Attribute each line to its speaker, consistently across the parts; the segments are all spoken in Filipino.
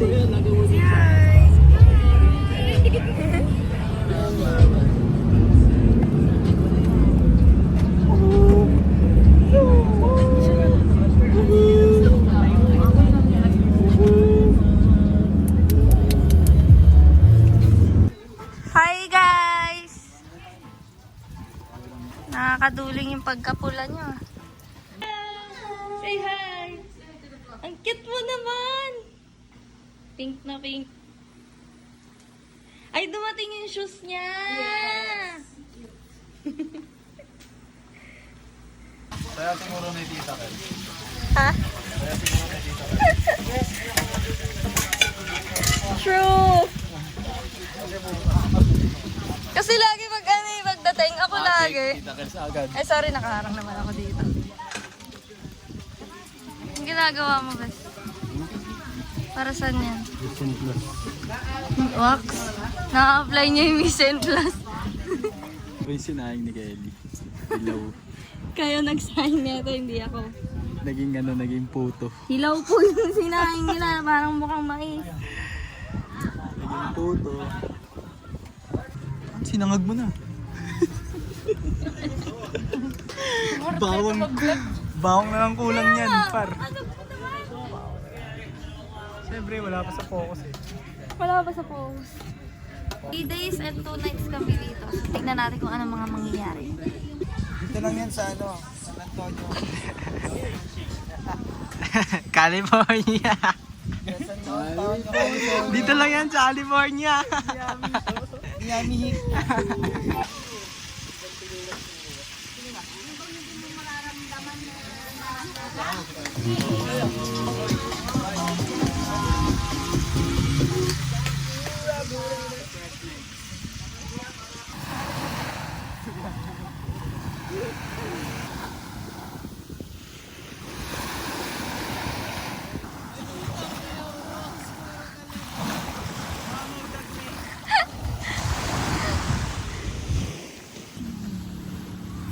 Speaker 1: Hi guys! Nakakaduling yung pagkapula nyo. Say hi! Ang cute mo naman! Pink na pink. Ay, dumating yung shoes niya! Yes!
Speaker 2: Kaya siguro na tita ka.
Speaker 1: Ha?
Speaker 2: Kaya siguro na tita ka.
Speaker 1: True! Kasi lagi pag pagdating, ako lagi.
Speaker 2: Tita ka sa agad.
Speaker 1: Ay, sorry, nakaharang naman ako dito. Ang ginagawa mo, bes? Para saan yan?
Speaker 2: Vision Plus.
Speaker 1: Wax? Na-apply niya yung Vision Plus.
Speaker 2: Ito yung sinayang ni Kelly. Hilaw.
Speaker 1: Kaya nag-sign nito, hindi ako.
Speaker 2: Naging puto.
Speaker 1: Hilaw po yung sinahing nila, parang mukhang mais.
Speaker 2: Naging puto. Sinangag mo na. Bawang na lang kulang yan, par.
Speaker 1: Ano ba naman?
Speaker 2: Siyempre, wala pa sa focus eh.
Speaker 1: Wala ba sa post? 3 days and 2 nights kami dito. So, tignan natin kung anong mga mangyayari.
Speaker 2: Dito lang yan sa San Antonio. California. Dito lang yan sa California. Miami Heat.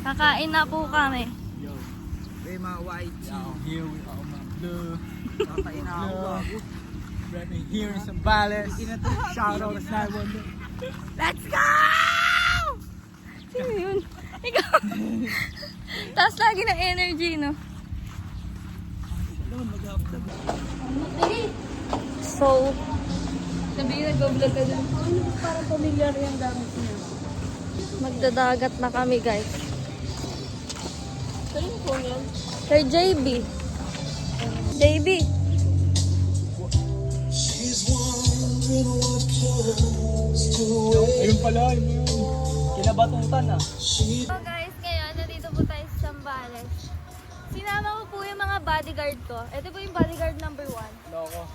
Speaker 1: Kakain na po kami.
Speaker 2: Hey, mga white. Here we are, mga blue. Kakain na ako. Running here in Zambales. Shout out to 911.
Speaker 1: Let's go! Sino yun? Ikaw. Taas lagi ng energy, no? So, sabihin nag-vlog ka dyan. Parang pamilyar yung gamit niya. Magdadagat na kami, guys. Saan yung phone yan? Kay JB. JB.
Speaker 2: Ayun pala, yun. Kinabatutan ah.
Speaker 1: So guys, ngayon, nandito po tayo sa Zambales. Sinama ko po yung mga bodyguard ko. Ito po yung bodyguard number 1.
Speaker 2: Loko.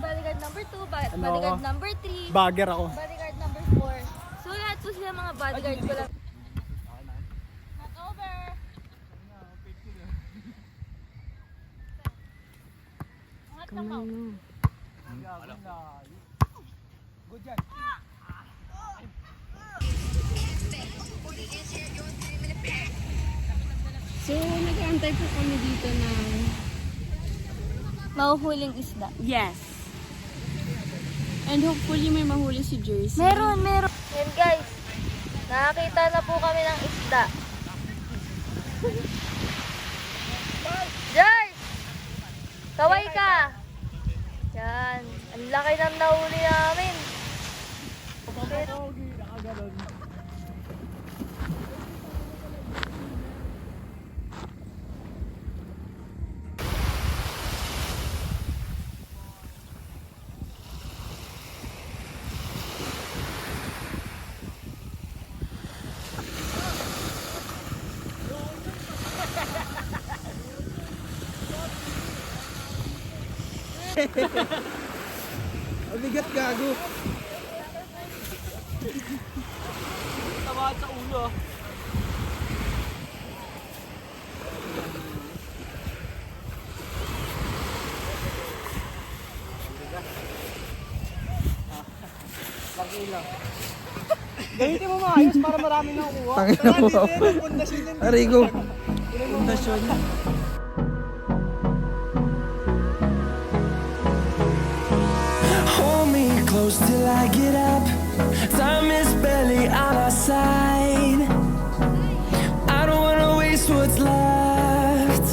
Speaker 1: Bodyguard number 2, bodyguard number 3,
Speaker 2: Bagger ako.
Speaker 1: bodyguard number 4. So lahat po sila mga bodyguard ko lang. Not over! Angat na pa.
Speaker 2: Good yan.
Speaker 3: So, nag-aantay po kami dito ng...
Speaker 1: Mahuhuling isda.
Speaker 3: Yes. And hopefully may mahuli si Jersey.
Speaker 1: Meron. Yan guys, nakakita na po kami ng isda. Jars! Kaway ka! Yan, ang laki ng nahuli namin. Shit.
Speaker 2: Mabigat gago. Tamaan sa ulo. Gamitin mo maayos para marami na kuha. Tangina mo. Arigo. Pundasyon.
Speaker 4: close till I get up. Time is barely on our side. I don't wanna waste what's left.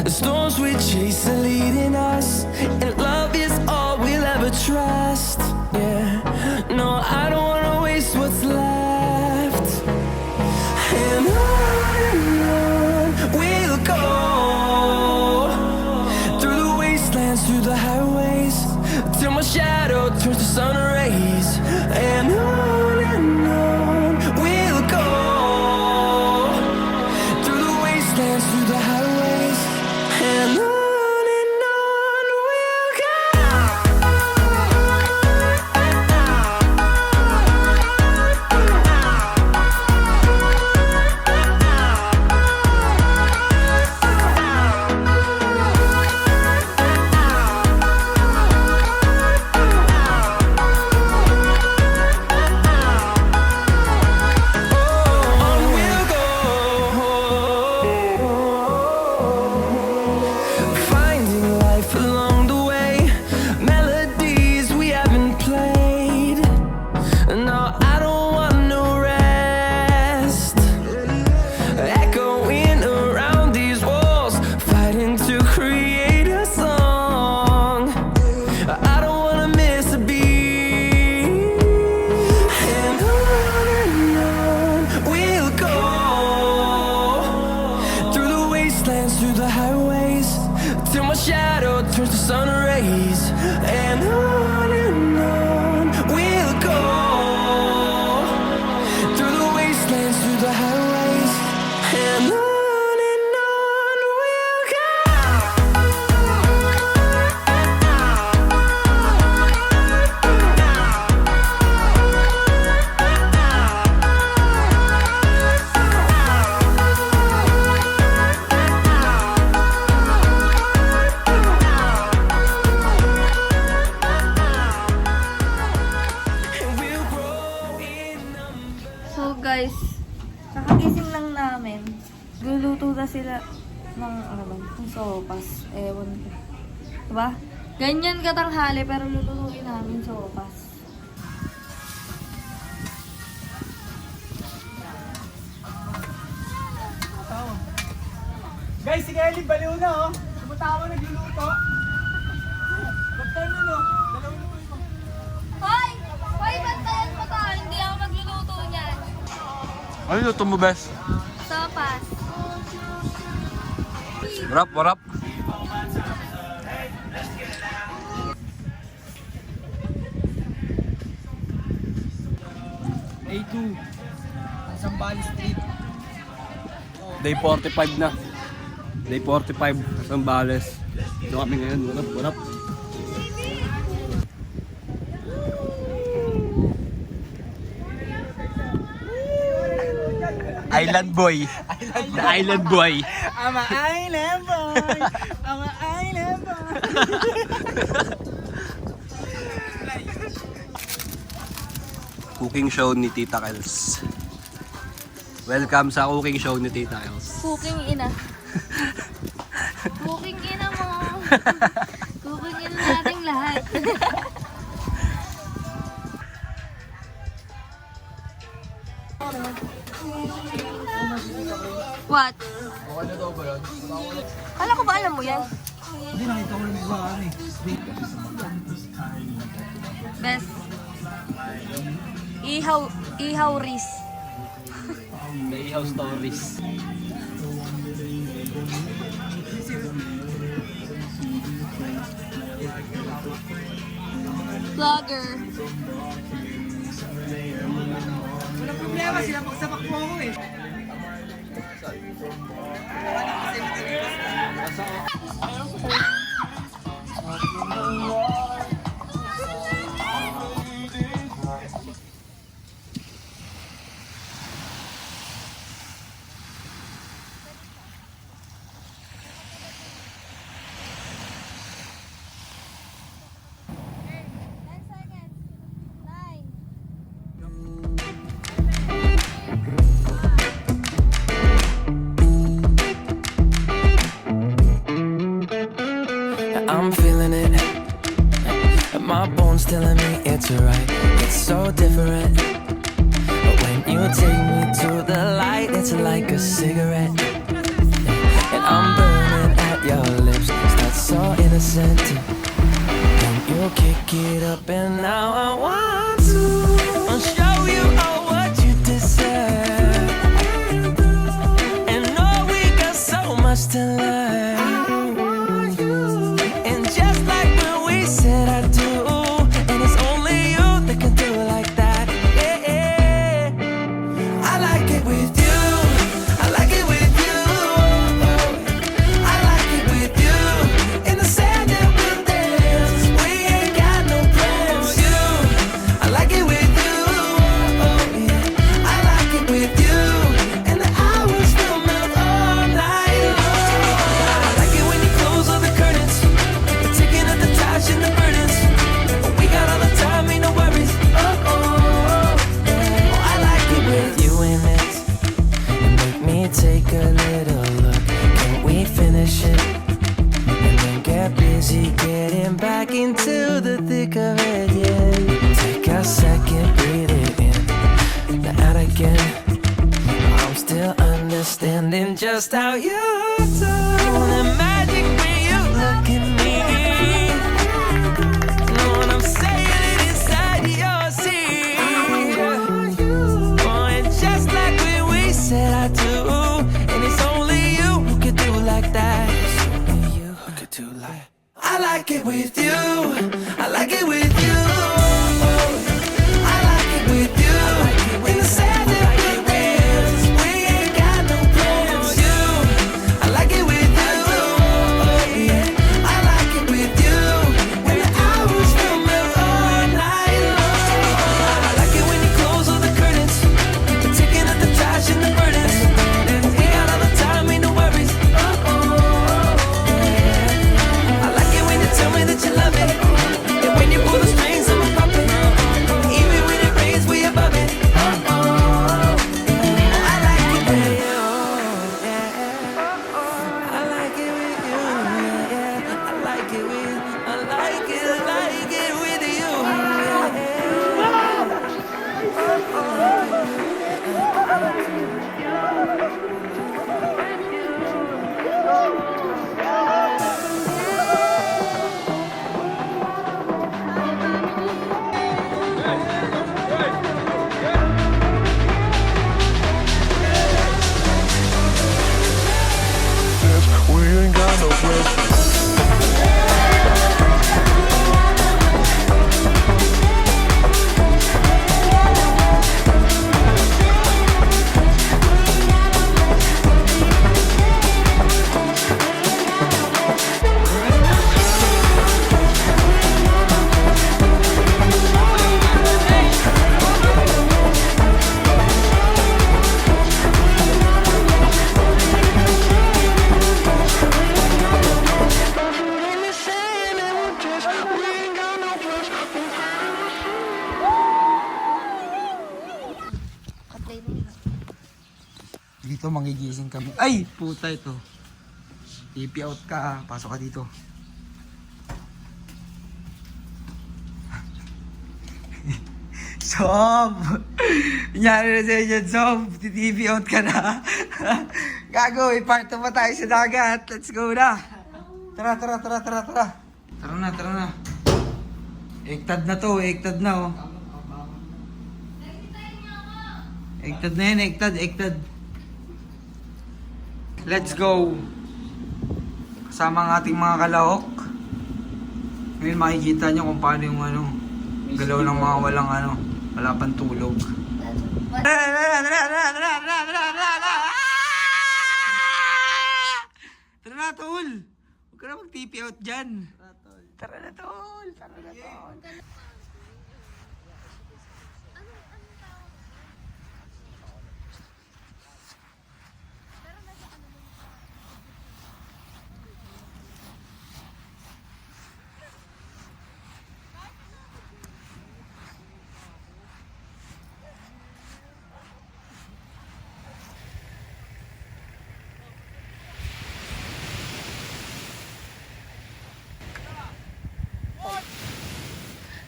Speaker 4: The storms we chase are leading us, and love is all we'll ever trust. Yeah, no, I don't wanna waste what's left. And on we'll go, through the wastelands, through the highways, till my shadow turns to sun rays. And on we'll go, through the wastelands, through the highways, and on we'll go. On we'll go, finding life along the way, melodies we haven't played. No, I don't want no rest, echoing around these walls, fighting to create a song. I don't wanna miss a beat. And on we'll go, through the wastelands, through the highways, till my shadow turns to sun rays. And on we'll go, through the wastelands, through the highways, and on we'll go. And we'll grow in number.
Speaker 1: So guys, kakagising lang namin. Luluto na sila ng ano ba, ng sopas. Ewan ko. Diba? Ganyan katanghali pero lulutuin namin sopas.
Speaker 2: Guys, si Kelly, baliw na oh. Sumutawa nagluluto. Baktan na no. Dalawang luto.
Speaker 1: Hoy! Hoy, bantayan mo to! Hindi ako magluluto niyan.
Speaker 5: Ano luto mo, bes?
Speaker 1: Sopas.
Speaker 5: Warap, warap.
Speaker 2: A2. Ang Zambales Street.
Speaker 5: Day 45 na. Day 45, Zambales. Ito kami ngayon, warap, warap. Island boy. The island boy.
Speaker 2: I'm a island boy. I'm a island boy.
Speaker 5: Cooking show ni Tita Kels. Welcome sa cooking show ni Tita Kels.
Speaker 1: Cooking ina. Cooking ina mo. Cooking ina nating lahat. What? Kala ko ba alam mo yan?
Speaker 2: Hindi, nakita ko rin sa ano eh.
Speaker 1: Best. Ihaw Riz.
Speaker 5: May house stories.
Speaker 1: Vlogger.
Speaker 2: Walang problema, sila pagsapak mo ako eh.
Speaker 4: I'm feeling it. And my bones telling me it's right. It's so different. But when you take me to the light, it's like a cigarette. And I'm burning at your lips. That's so innocent. Then you kick it up, and now I want to show you all what you deserve. And know we got so much to learn. And just like when we said I do, and it's only you that can do it like that. Yeah, yeah. I like it with you. I like it with you. I like it with you. In the sand that we'll dance. We ain't got no plans. You. I like it with you. Yeah. I like it with you. And the hours will melt all night long. I like it when you close all the curtains. You're taking up the trash and the burdens. But we got all the time, ain't no worries. Oh, I like it with you in it. And make me take a little look. Can we finish it? And then get busy getting back into the thick of it, yeah. Take a second, breathe it in. Now out again. I'm still understanding just how you do. The magic when you look at me. Know what I'm saying? It inside your seat. Oh, and just like when we said I do. And it's only you who could do like that. It's only you who could do like. I like it with you. I like it with you. I like it with you. In the sand that we dance. We ain't got no plans. You. I like it with you. Yeah. I like it with you. And the hours will melt all night long. I like it when you close all the curtains. You're taking up the trash and the burdens. We got all the time, ain't no worries. I like it when you tell me that you love it. And when you pull the strings, I'm a puppet. Even when it rains, we above it. I like it with you. I like it with you. I like it with. I like it with you.
Speaker 6: We ain't got no pressure.
Speaker 2: Dito magigising kami. Ay, puta ito. TP out ka, pasok ka dito. Sob! Nangyari na sa'yo dyan, Sob. TP out ka na. Gago, i-part pa tayo sa dagat. Let's go na. Tara. Tara na. Ektad na to, ektad na oh. Ektad na yan, ektad. Let's go. Kasama ang ating mga kalahok. Ngayon makikita nyo kung paano yung galaw ng mga wala pang tulog. Tara na, tol. Huwag ka na mag-TP out dyan. Tara na, tol.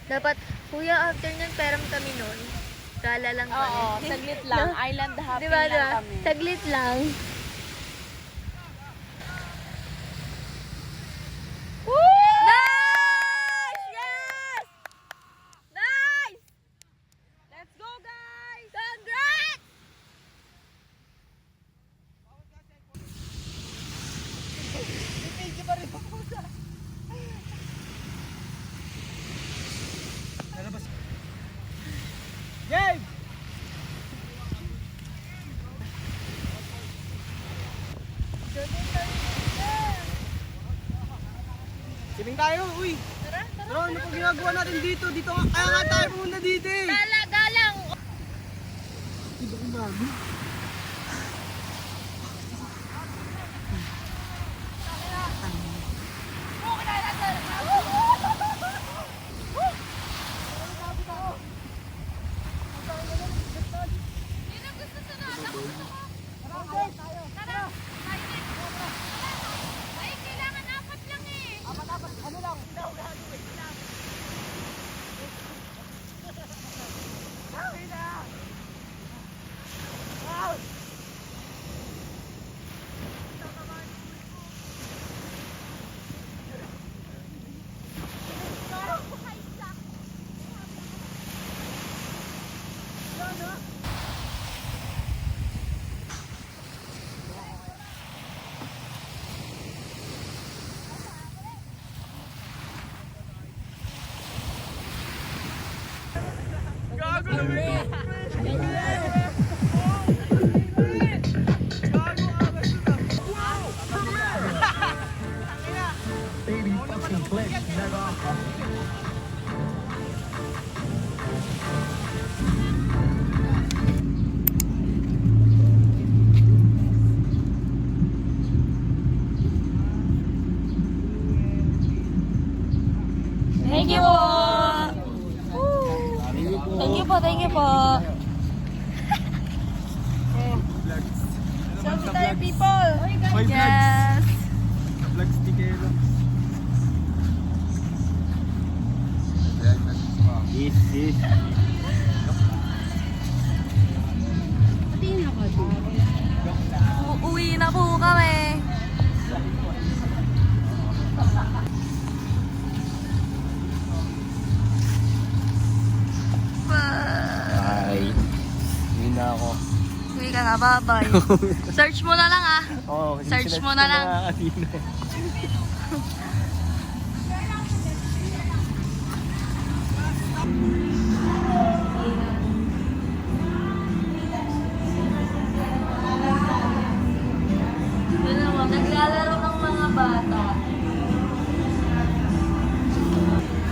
Speaker 1: Dapat, kuya, after nun, peram kami nun. Gala lang kami.
Speaker 3: Oo, saglit lang. Island hopping
Speaker 1: Diba,
Speaker 3: lang
Speaker 1: diba?
Speaker 3: kami.
Speaker 1: Saglit lang. Nice! Yes! Nice!
Speaker 3: Let's go, guys!
Speaker 1: Congrats!
Speaker 5: Game! Sibing tayo, uy! Tara, ano pang ginagawa natin dito? Dito nga, kaya nga tayo pumunta dito eh!
Speaker 1: Galang! Thank you po! Thank you po, thank you po. Selfie tayo, people! Yes!
Speaker 5: Vlogs di kayo. Yes.
Speaker 1: Uuwi na po kami.
Speaker 5: Bye. Uwi na ako.
Speaker 1: Uwi ka na, bye-bye. Search mo na lang ah.
Speaker 5: Oo,
Speaker 1: Search mo na lang. Naglalaro ng mga bata.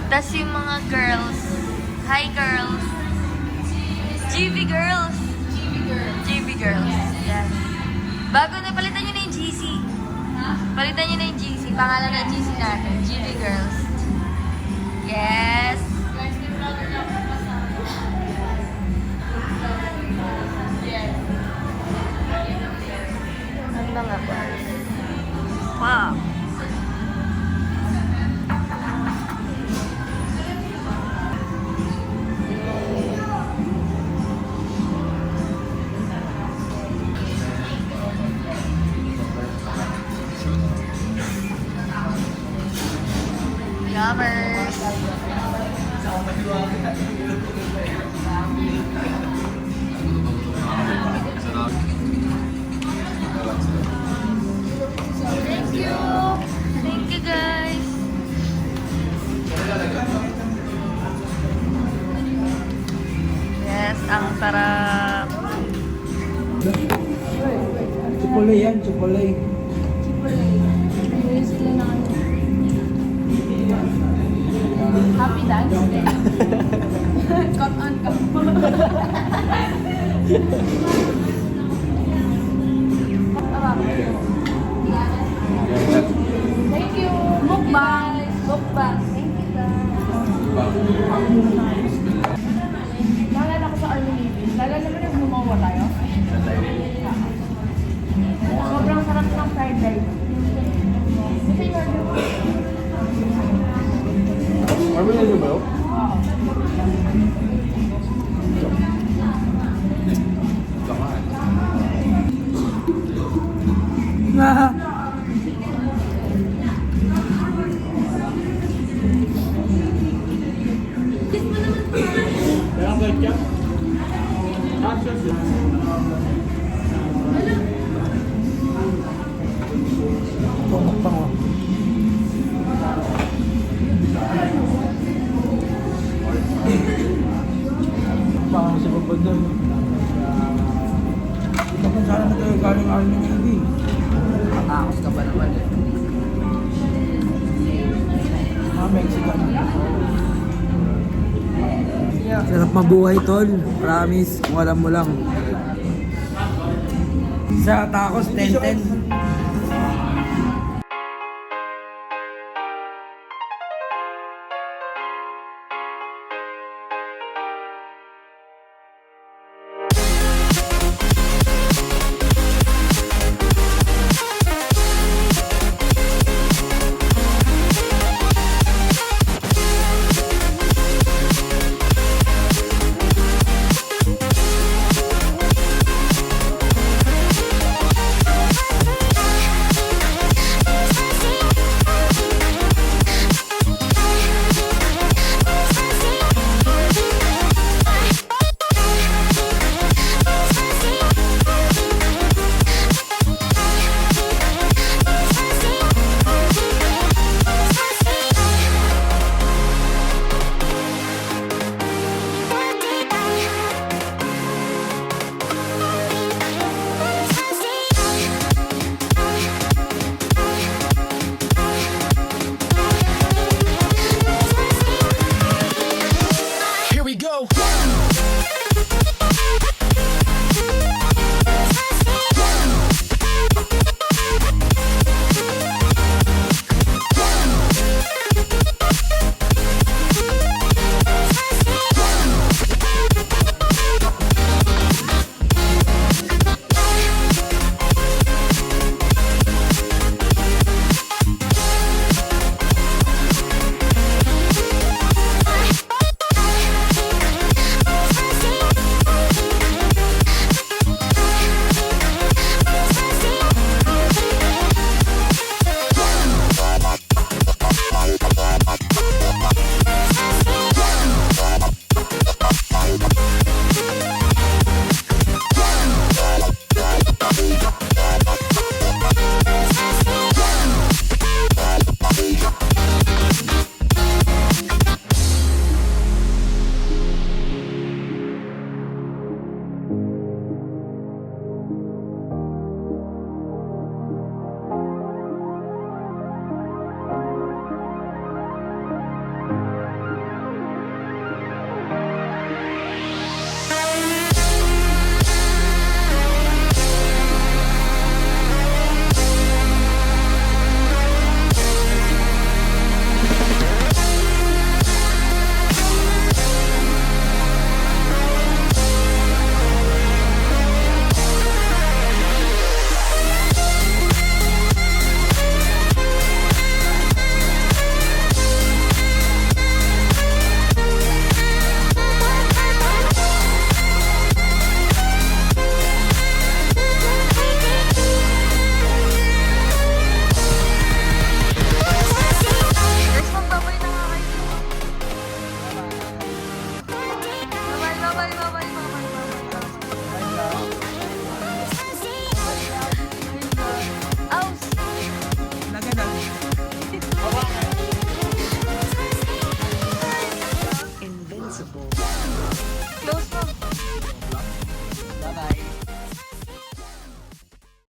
Speaker 1: Tapos yung mga girls. Hi girls. GB girls. GB girls. Yan. Bago na, palitan nyo na yung GC. Palitan nyo na yung GC. Pangalan na GC natin. GB girls. Yes. Ang mga ba? Wow. Yummers. Thank you. Thank you guys. Yes, ang sarap.
Speaker 2: Chipotle yan, chipotle.
Speaker 3: Happy dance day. Cut on ka. Thank you. Mukbang.
Speaker 1: Mukbang. Thank you guys.
Speaker 3: Naalala ko sa Army Navy. Naalala naman yung gumawa tayo? Sobrang sarap ng fried rice. Kasi yung order ko.
Speaker 5: Army na ba?
Speaker 3: Oo.
Speaker 2: Parang sa babad doon. Ito kung saan na tayo galing Army Navy. Matakos ka ba naman eh? Mga Mexican. Sarap mabuhay tol. Promise. Kung alam mo lang. Sa tacos, 10-10.